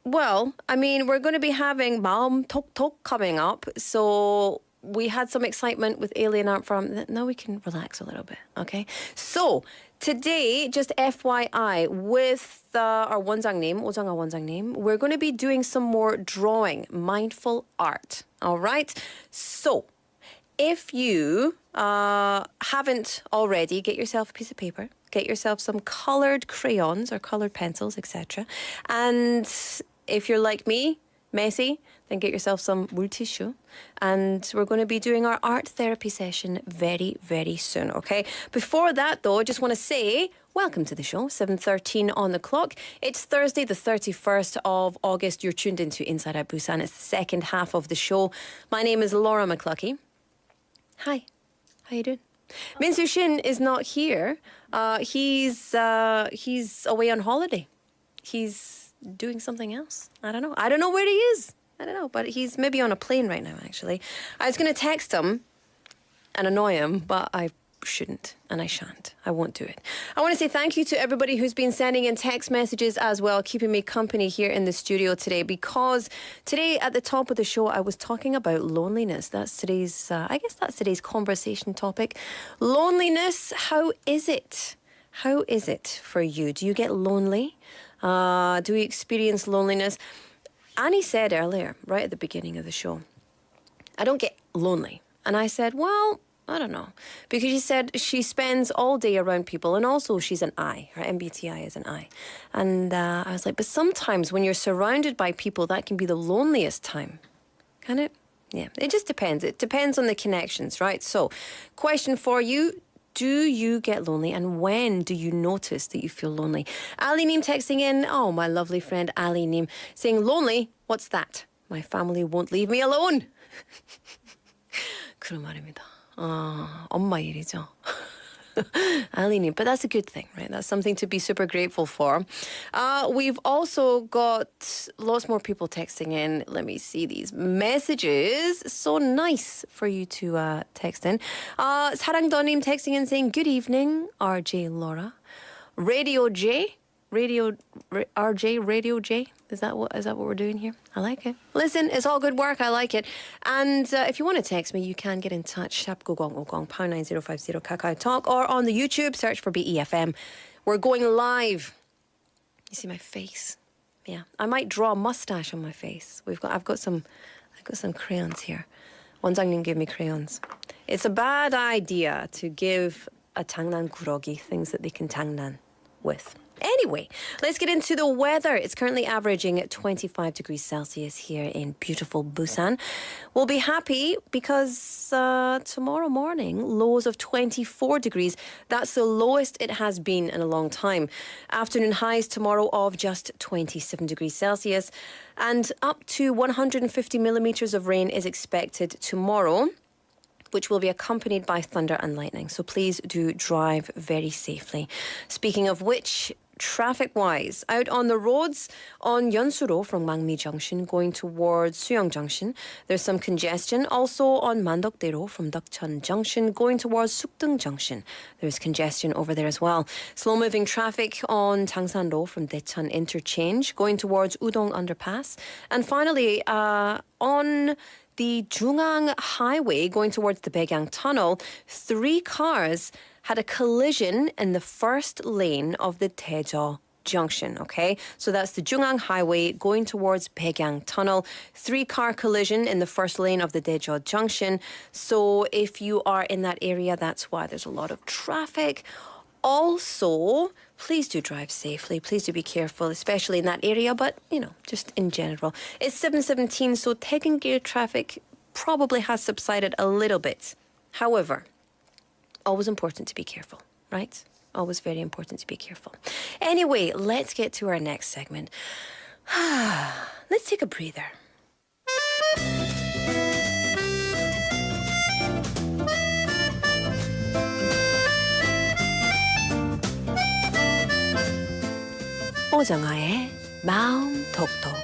Well, I mean, we're going to be having 마음톡톡 coming up. So we had some excitement with Alien Art Farm. Now we can relax a little bit, okay? So today, just FYI, with our 원장님, 오정아 원장님, we're going to be doing some more drawing, mindful art, all right? So if you haven't already, get yourself a piece of paper, get yourself some colored crayons or colored pencils, etc. And if you're like me, messy, then get yourself some 물티슈. And we're going to be doing our art therapy session very, very soon, okay? Before that, though, I just want to say welcome to the show, 7:13 on the clock. It's Thursday, the 31st of August. You're tuned into Inside Out Busan. It's the second half of the show. My name is Laura McCluckey. Hi, how you doing? Minsu Shin is not here. He's away on holiday. He's doing something else. I don't know where he is. I don't know, but he's maybe on a plane right now, actually. I was going to text him and annoy him, but I shouldn't, and I shan't. I won't do it. I want to say thank you to everybody who's been sending in text messages as well, keeping me company here in the studio today, because today at the top of the show, I was talking about loneliness. That's today's, I guess that's today's conversation topic. Loneliness, how is it? How is it for you? Do you get lonely? Do you experience loneliness? Annie said earlier, right at the beginning of the show, I don't get lonely. And I said, well, I don't know. Because she said she spends all day around people, and also she's an I. Her MBTI is an I. And I was like, but sometimes when you're surrounded by people, that can be the loneliest time. Can it? Yeah, it just depends. It depends on the connections, right? So, question for you. Do you get lonely, and when do you notice that you feel lonely? Ali Neem texting in, oh, my lovely friend Ali Neem, saying, lonely, what's that? My family won't leave me alone. 그런 말입니다. 엄마 일이죠. Ali Neem, but that's a good thing, right? That's something to be super grateful for. We've also got lots more people texting in. Let me see these messages. So nice for you to text in. 사랑더님 texting in saying, good evening, RJ Laura. Radio J. RJ, Radio J. Is that what we're doing here? I like it. Listen, it's all good work. I like it. And if you want to text me, you can get in touch. 샵9050 pound 9050 Kakao Talk, or on the YouTube, search for BEFM. We're going live. You see my face? Yeah. I might draw a mustache on my face. I've got some crayons here. 원장님 gave me crayons. It's a bad idea to give a 장난꾸러기 things that they can 장난 with. Anyway, let's get into the weather. It's currently averaging at 25 degrees Celsius here in beautiful Busan. We'll be happy because tomorrow morning, lows of 24 degrees. That's the lowest it has been in a long time. Afternoon highs tomorrow of just 27 degrees Celsius. And up to 150 millimeters of rain is expected tomorrow, which will be accompanied by thunder and lightning. So please do drive very safely. Speaking of which, traffic-wise, out on the roads on Yeonsuro from Mangmi Junction going towards Suyong Junction, there's some congestion. Also on Mandokdaero from Deokcheon Junction going towards Sukdeung Junction, there's congestion over there as well. Slow-moving traffic on Jangsan-ro from Daecheon Interchange going towards Udong Underpass. And finally, on the Jungang Highway going towards the Baegang Tunnel, 3 cars had a collision in the first lane of the Daejeon Junction, okay? So that's the Jungang Highway going towards Baegang Tunnel. 3-car collision in the first lane of the Daejeon Junction. So if you are in that area, that's why there's a lot of traffic. Also, please do drive safely. Please do be careful, especially in that area, but, just in general. It's 7:17, so 퇴근길 traffic probably has subsided a little bit. However, always important to be careful, right? Always very important to be careful. Anyway, let's get to our next segment. Let's take a breather. 오정아의 마음톡톡.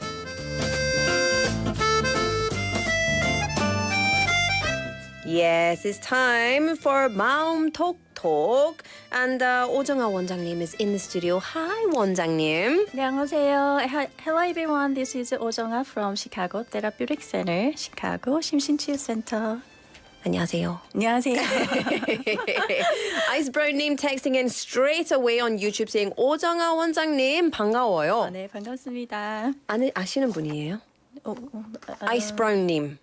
Yes, it's time for 마음톡톡. And 오정아 원장님 is in the studio. Hi, 원장님. 안녕하세요. Hello everyone. This is 오정아 from Chicago Therapeutic Center, Chicago 심신치유센터. 안녕하세요. 안녕하세요. Ice Brown name texting in straight away on YouTube saying 오정아 원장님 반가워요. 네, 반갑습니다. 아시는 분이에요? Ice Brown name.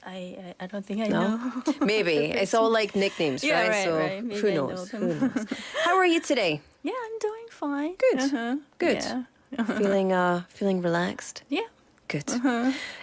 I don't think I No? know. Maybe. It's all like nicknames, Yeah, right? right, So right. Maybe who I know knows? them. Who knows? How are you today? Yeah, I'm doing fine. Good. Good. Yeah. Feeling relaxed? Yeah. Good.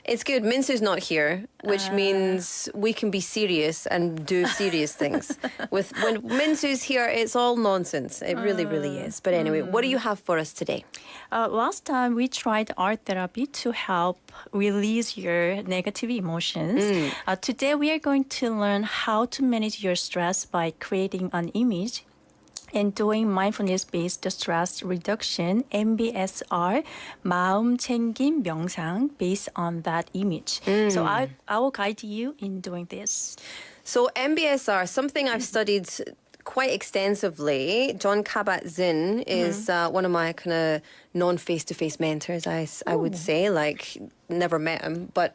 It's good. Minsu's not here, which means we can be serious and do serious things. When Minsu's here, it's all nonsense. It really, really is. But anyway, what do you have for us today? Last time we tried art therapy to help release your negative emotions. Today we are going to learn how to manage your stress by creating an image and doing mindfulness-based stress reduction, MBSR, 마음 챙김 명상, based on that image. So I will guide you in doing this. So MBSR, something I've studied quite extensively. John Kabat-Zinn is one of my kind of non-face-to-face mentors, I would say. Like, never met him, but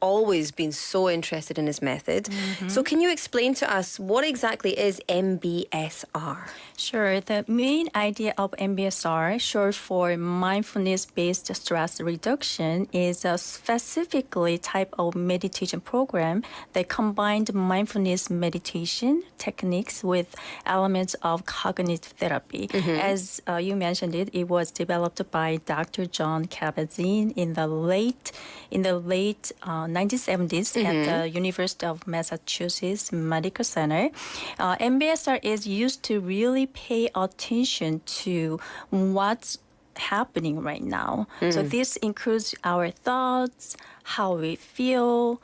always been so interested in his method. So can you explain to us what exactly is MBSR? Sure. The main idea of MBSR, short for mindfulness-based stress reduction, is a specifically type of meditation program that combined mindfulness meditation techniques with elements of cognitive therapy. As you mentioned it was developed by Dr. John Kabat-Zinn in the late 1970s at the University of Massachusetts Medical Center. MBSR is used to really pay attention to what's happening right now. So this includes our thoughts, how we feel,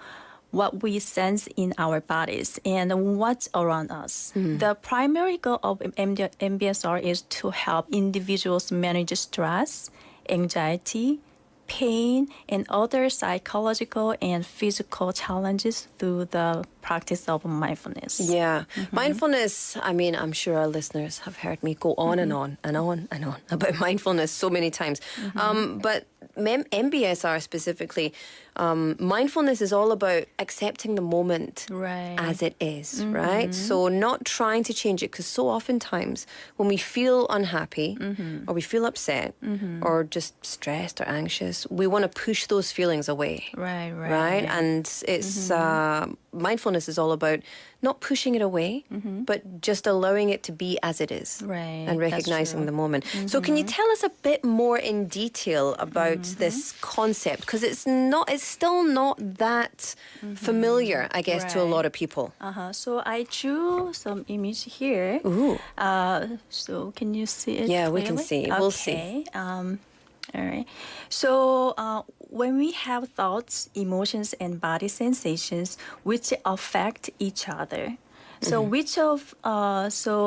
what we sense in our bodies, and what's around us. The primary goal of MBSR is to help individuals manage stress, anxiety, pain, and other psychological and physical challenges through the practice of mindfulness. Yeah. Mindfulness, I mean, I'm sure our listeners have heard me go on and on and on and on about mindfulness so many times. But MBSR specifically, mindfulness is all about accepting the moment Right. as it is, right? So not trying to change it, because so oftentimes when we feel unhappy or we feel upset or just stressed or anxious, we want to push those feelings away. Right. And it's mindfulness is all about not pushing it away, but just allowing it to be as it is, Right, and that's recognizing true. the moment. So, can you tell us a bit more in detail about this concept? Because it's still not that familiar, I guess, to a Right. lot of people. So I drew some image here. Ooh. So can you see it? Yeah, we can clearly? see. We'll see. Okay. All right. So when we have thoughts, emotions, and body sensations which affect each other. So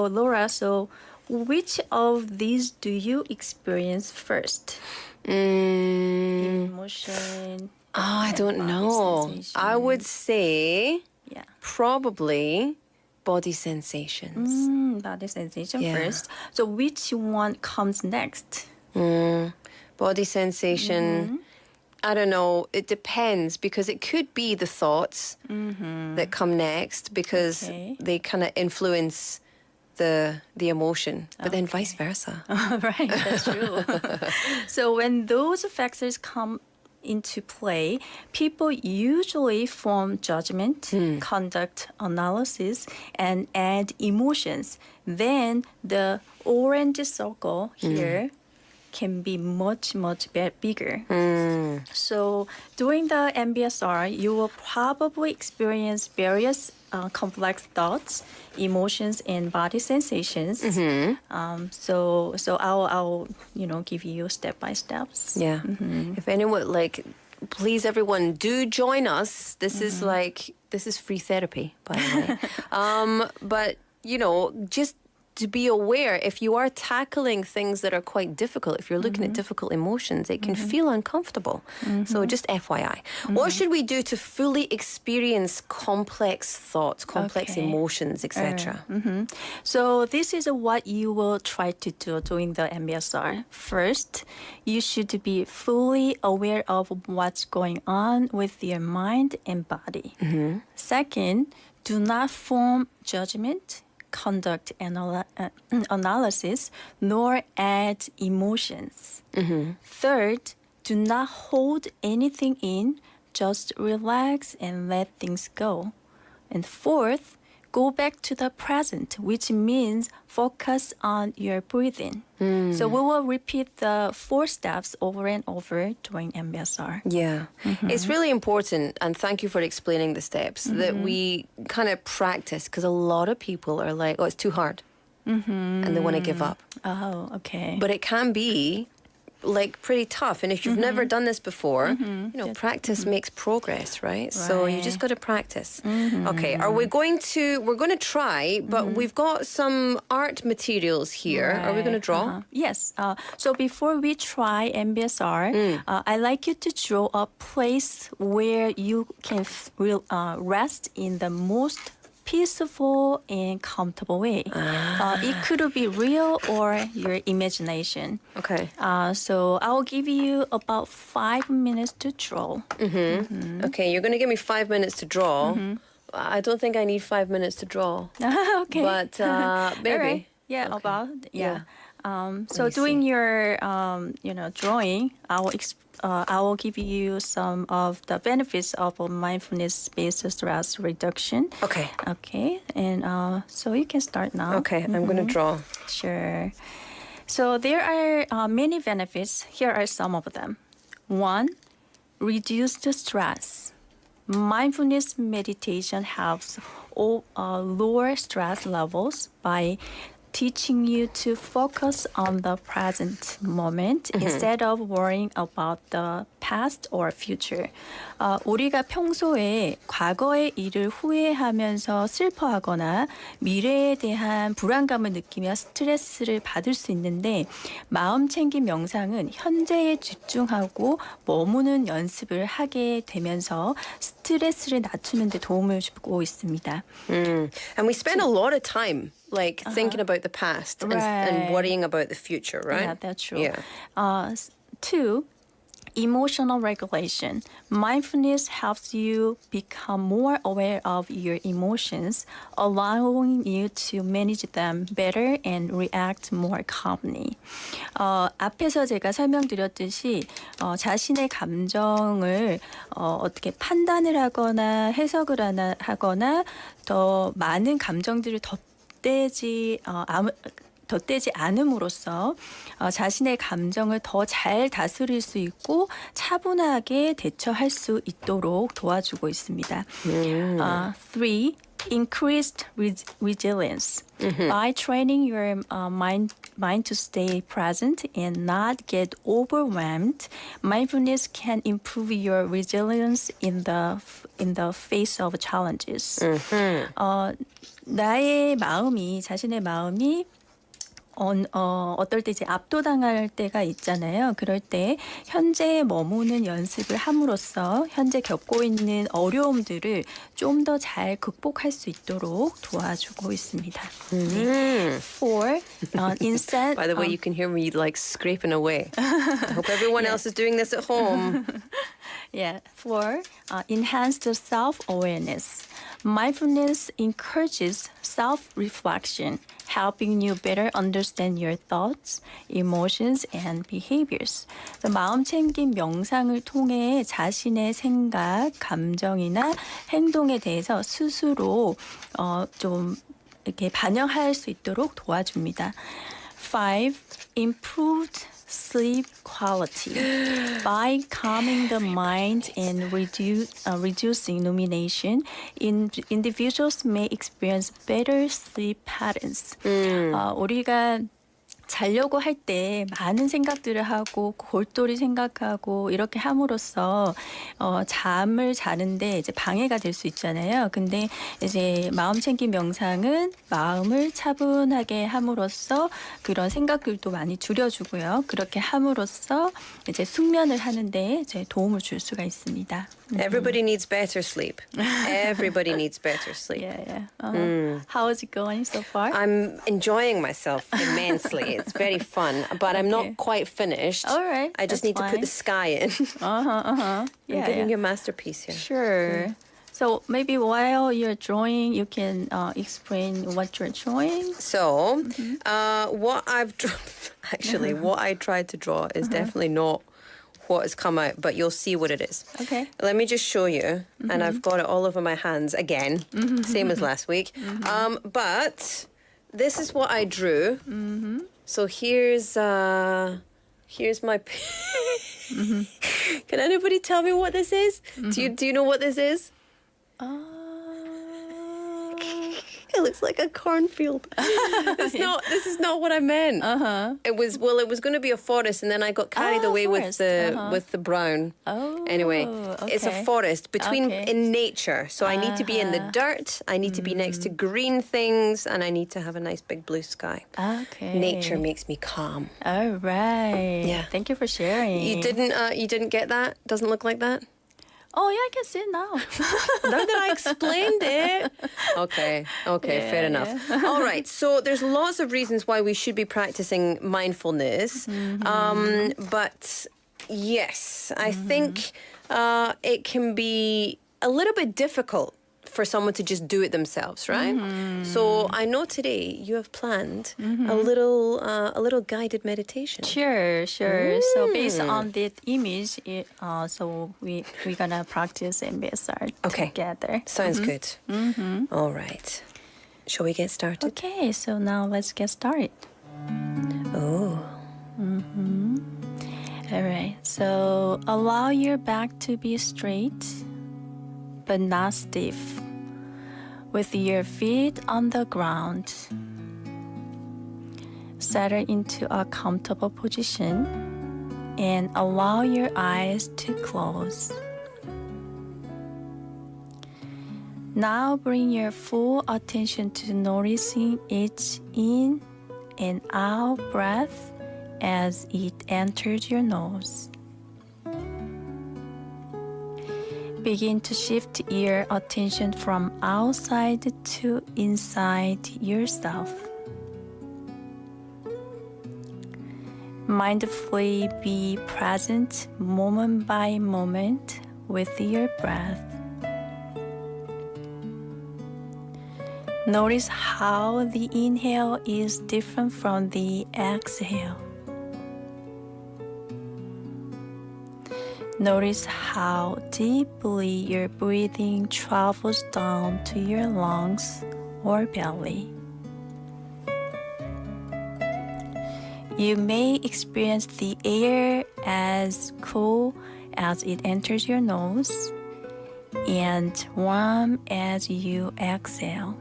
Laura, which of these do you experience first? Emotion. I don't body know. sensation. I would say Yeah. probably body sensations. Body sensation Yeah. first. So which one comes next? Body sensation. I don't know. It depends, because it could be the thoughts that come next, because Okay. they kind of influence the emotion, but then vice versa. Right, that's true. So when those factors come into play, people usually form judgment, conduct analysis, and add emotions. Then the orange circle here can be much bigger. So during the MBSR, you will probably experience various complex thoughts, emotions, and body sensations. So I'll give you step by steps. Yeah. If anyone, please everyone do join us. This is free therapy, by the way. But just to be aware if you are tackling things that are quite difficult, if you're looking at difficult emotions, it can feel uncomfortable. So just FYI. What should we do to fully experience complex thoughts, complex emotions, etc.? So this is what you will try to do during the MBSR. First, you should be fully aware of what's going on with your mind and body. Second, do not form judgment, conduct analysis, nor add emotions. Third, do not hold anything in, just relax and let things go. And fourth, go back to the present, which means focus on your breathing. So we will repeat the 4 steps over and over during MBSR. Yeah. It's really important, and thank you for explaining the steps, that we kind of practice, because a lot of people are like, oh, it's too hard. And they want to give up. Oh, okay. But it can be like pretty tough, and if you've never done this before, you know, practice makes progress, right? So you just got to practice. Okay, we're going to try, but we've got some art materials here. Are we going to draw? Yes. So before we try MBSR, I'd like you to draw a place where you can rest in the most peaceful and comfortable way. It could be real or your imagination. Okay. So I'll give you about 5 minutes to draw. Okay, you're going to give me 5 minutes to draw. I don't think I need 5 minutes to draw. Okay. But maybe. All right. Yeah, Yeah. So doing your drawing, I will give you some of the benefits of a mindfulness-based stress reduction. Okay. Okay, and so you can start now. Okay, I'm going to draw. Sure. So there are many benefits. Here are some of them. 1, reduce the stress. Mindfulness meditation helps lower stress levels by teaching you to focus on the present moment instead of worrying about the past or future. 우리가 평소에 과거의 일을 후회하면서 슬퍼하거나 미래에 대한 불안감을 느끼며 스트레스를 받을 수 있는데 마음챙김 명상은 현재에 집중하고 머무는 연습을 하게 되면서 스트레스를 낮추는 데 도움을 주고 있습니다. And we spend a lot of time like thinking about the past and worrying about the future, right? Yeah, that's true. Yeah. 2, emotional regulation. Mindfulness helps you become more aware of your emotions, allowing you to manage them better and react more calmly. 앞에서 제가 설명드렸듯이 자신의 감정을 어떻게 판단을 하거나 해석을 하거나 더 많은 감정들을 덧대지 않음으로써 자신의 감정을 더 잘 다스릴 수 있고 차분하게 대처할 수 있도록 도와주고 있습니다. 3. Increased resilience. By training your mind to stay present and not get overwhelmed, mindfulness can improve your resilience in the face of challenges. 자신의 마음이 어떨 때 이제 압도당할 때가 있잖아요. 그럴 때 현재에 머무는 연습을 함으로써 현재 겪고 있는 어려움들을 좀 더 잘 극복할 수 있도록 도와주고 있습니다. 4. Instead. By the way, you can hear me like scraping away. I hope everyone else is doing this at home. Yeah. 4. Enhanced self-awareness. Mindfulness encourages self-reflection, helping you better understand your thoughts, emotions, and behaviors. 마음챙김 명상을 통해 자신의 생각, 감정이나 행동에 대해서 스스로 좀 이렇게 반영할 수 있도록 도와줍니다. 5. Improved sleep quality. By calming the mind and reducing rumination, individuals may experience better sleep patterns. 우리가 자려고 할 때 많은 생각들을 하고 골똘히 생각하고 이렇게 함으로써 잠을 자는데 이제 방해가 될 수 있잖아요. 근데 이제 마음챙김 명상은 마음을 차분하게 함으로써 그런 생각들도 많이 줄여주고요. 그렇게 함으로써 이제 숙면을 하는데 이제 도움을 줄 수가 있습니다. Everybody needs better sleep. Everybody needs better sleep. Yeah. How is it going so far? I'm enjoying myself immensely. It's very fun, but I'm Okay. not quite finished. All right, I just that's need to put the sky in. I'm getting a masterpiece here. Sure. So maybe while you're drawing, you can explain what you're drawing. So, what I've actually what I tried to draw is definitely not what has come out, but you'll see what it is. Okay. Let me just show you, and I've got it all over my hands again, same as last week. But this is what I drew. So here's my. Can anybody tell me what this is? Do you know what this is? It looks like a cornfield. This is not what I meant. It was going to be a forest, and then I got carried away forest. with the brown. Oh, Anyway, it's a okay. forest Okay. in nature. So I need to be in the dirt. I need to be next to green things, and I need to have a nice big blue sky. Okay. Nature makes me calm. All right. Yeah. Thank you for sharing. You didn't get that? Doesn't look like that? Oh, yeah, I can see it now. Now that I explained it. Okay, fair enough. All right, so there's lots of reasons why we should be practicing mindfulness. But yes, I think it can be a little bit difficult for someone to just do it themselves, right? So I know today you have planned a little guided meditation. Sure. So based on this image, so we're gonna practice MBSR Okay. together. Sounds good. All right. Shall we get started? Okay, so now let's get started. Oh. All right, so allow your back to be straight, but not stiff, with your feet on the ground. Settle into a comfortable position and allow your eyes to close. Now bring your full attention to noticing each in and out breath as it enters your nose. Begin to shift your attention from outside to inside yourself. Mindfully be present moment by moment with your breath. Notice how the inhale is different from the exhale. Notice how deeply your breathing travels down to your lungs or belly. You may experience the air as cool as it enters your nose and warm as you exhale.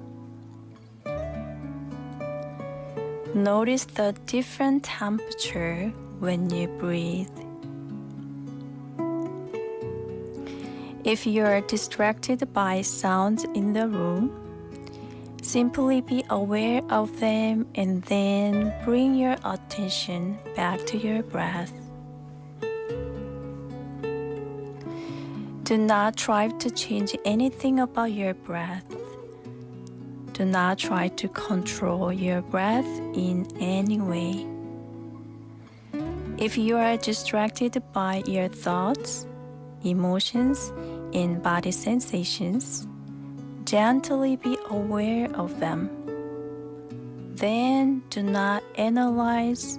Notice the different temperature when you breathe. If you are distracted by sounds in the room, simply be aware of them and then bring your attention back to your breath. Do not try to change anything about your breath. Do not try to control your breath in any way. If you are distracted by your thoughts, emotions, and body sensations, gently be aware of them. Then do not analyze,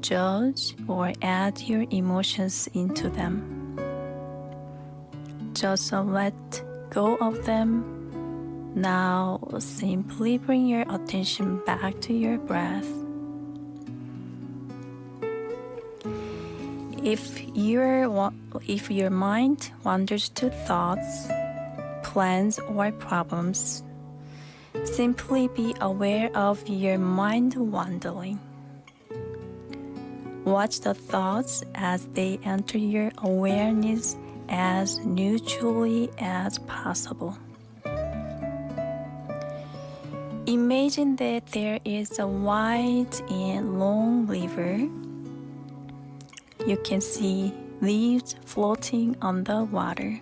judge, or add your emotions into them. Just let go of them. Now simply bring your attention back to your breath. If your mind wanders to thoughts, plans, or problems, simply be aware of your mind wandering. Watch the thoughts as they enter your awareness as neutrally as possible. Imagine that there is a wide and long river. You can see leaves floating on the water.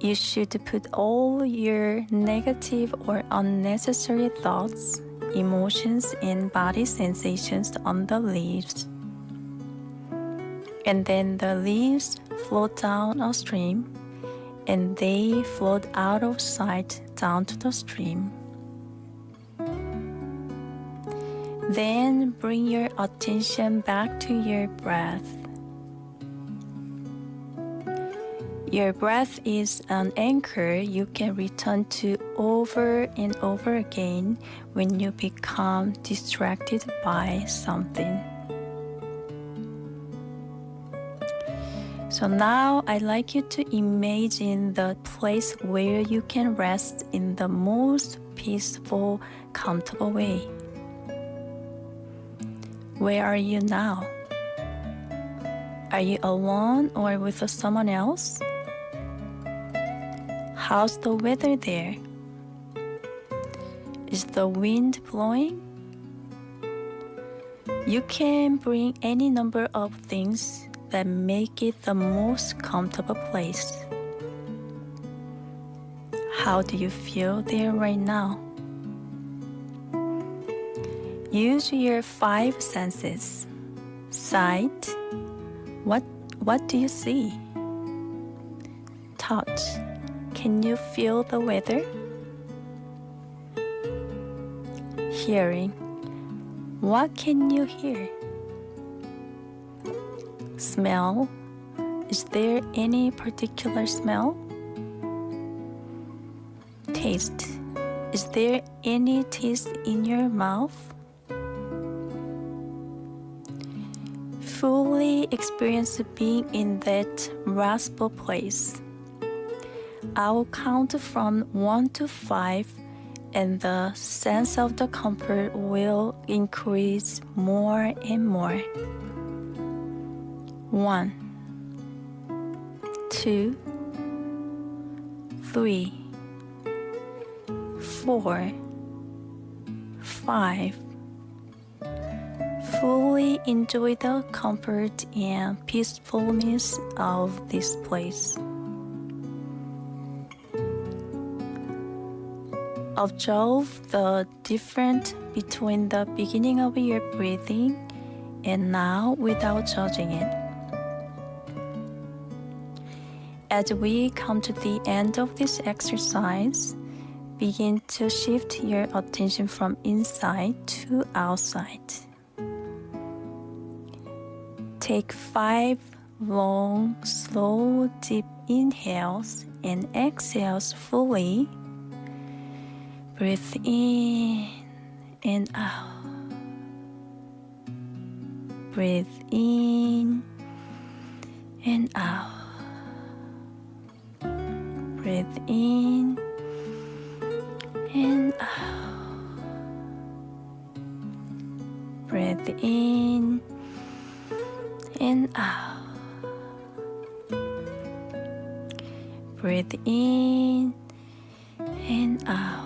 You should put all your negative or unnecessary thoughts, emotions, and body sensations on the leaves. And then the leaves float down a stream, and they float out of sight down to the stream. Then bring your attention back to your breath. Your breath is an anchor you can return to over and over again when you become distracted by something. So now I'd like you to imagine the place where you can rest in the most peaceful, comfortable way. Where are you now? Are you alone or with someone else? How's the weather there? Is the wind blowing? You can bring any number of things that make it the most comfortable place. How do you feel there right now? Use your 5 senses. Sight. What do you see? Touch. Can you feel the weather? Hearing. What can you hear? Smell. Is there any particular smell? Taste. Is there any taste in your mouth? Fully experience being in that restful place. I will count from 1 to 5, and the sense of the comfort will increase more and more. 1, 2, 3, 4, 5. Fully enjoy the comfort and peacefulness of this place. Observe the difference between the beginning of your breathing and now without judging it. As we come to the end of this exercise, begin to shift your attention from inside to outside. Take 5 long, slow, deep inhales and exhales fully. Breathe in and out. Breathe in and out. Breathe in and out. Breathe in and out. Breathe in and out.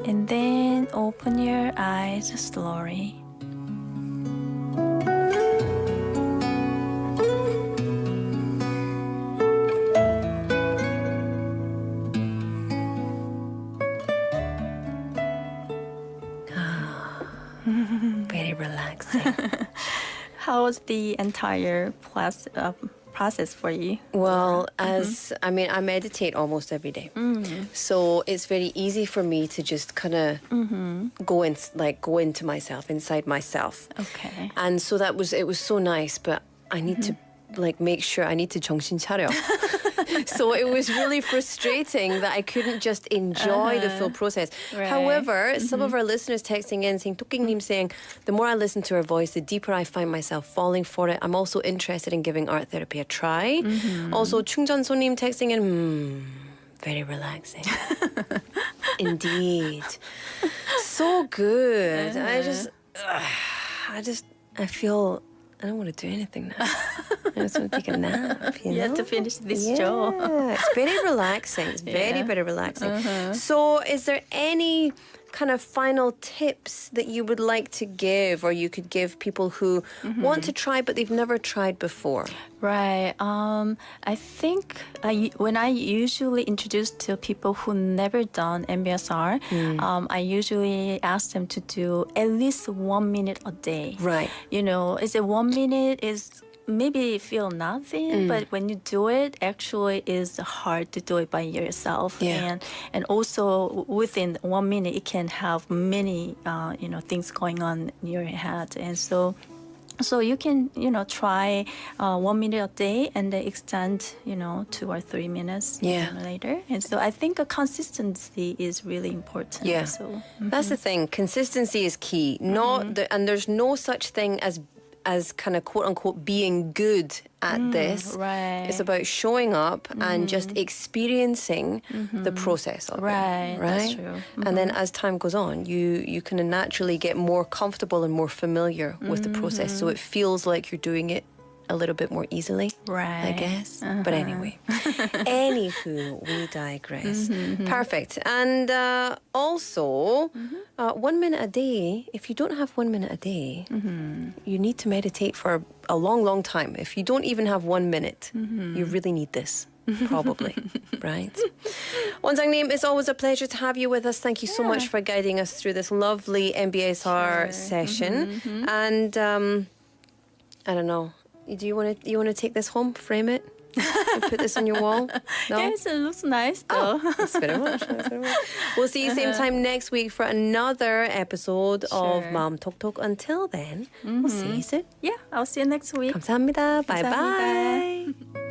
And then open your eyes slowly. Very relaxing. How was the entire process for you? Well, I meditate almost every day. So it's very easy for me to just kind of go into myself, inside myself. Okay. And so it was so nice, but I need to make sure I need to 정신 차려. So it was really frustrating that I couldn't just enjoy the full process. Right. However, some of our listeners texting in saying, 토끼님 saying, the more I listen to her voice, the deeper I find myself falling for it. I'm also interested in giving art therapy a try. Also, 충전소님 texting in, Very relaxing. Indeed. So good. I feel I don't want to do anything now. I just want to take a nap. You have know? to finish this Yeah, show. it's very relaxing. It's very, very relaxing. So, is there any kind of final tips that you would like to give, or you could give people who want to try but they've never tried before? Right. I think when I usually introduce to people who never done MBSR, I usually ask them to do at least 1 minute a day. Right. You know, is it 1 minute is maybe feel nothing, but when you do it, actually is hard to do it by yourself. Yeah. And also within 1 minute, it can have many things going on in your head, and so you can, try 1 minute a day and then extend, 2 or 3 minutes later. And so I think a consistency is really important. Yeah. So, That's the thing. Consistency is key. And there's no such thing as kind of quote unquote being good at this. right. It's about showing up and just experiencing the process of Right, it. that's Right. true. And then as time goes on, you kind of naturally get more comfortable and more familiar with the process. So it feels like you're doing it a little bit more easily. Right. I guess. But anyway. Anywho, we digress. Perfect. And also, 1 minute a day, if you don't have 1 minute a day, you need to meditate for a long, long time. If you don't even have 1 minute, you really need this. Probably, right? 원장님, it's always a pleasure to have you with us. Thank you so much for guiding us through this lovely MBSR session. And I don't know. Do you want to take this home, frame it, and put this on your wall? No? Yes, it looks nice though. Thanks very much. We'll see you same time next week for another episode of 마음톡톡. Until then, we'll see you soon. Yeah, I'll see you next week. 감사합니다. Bye 감사합니다. bye.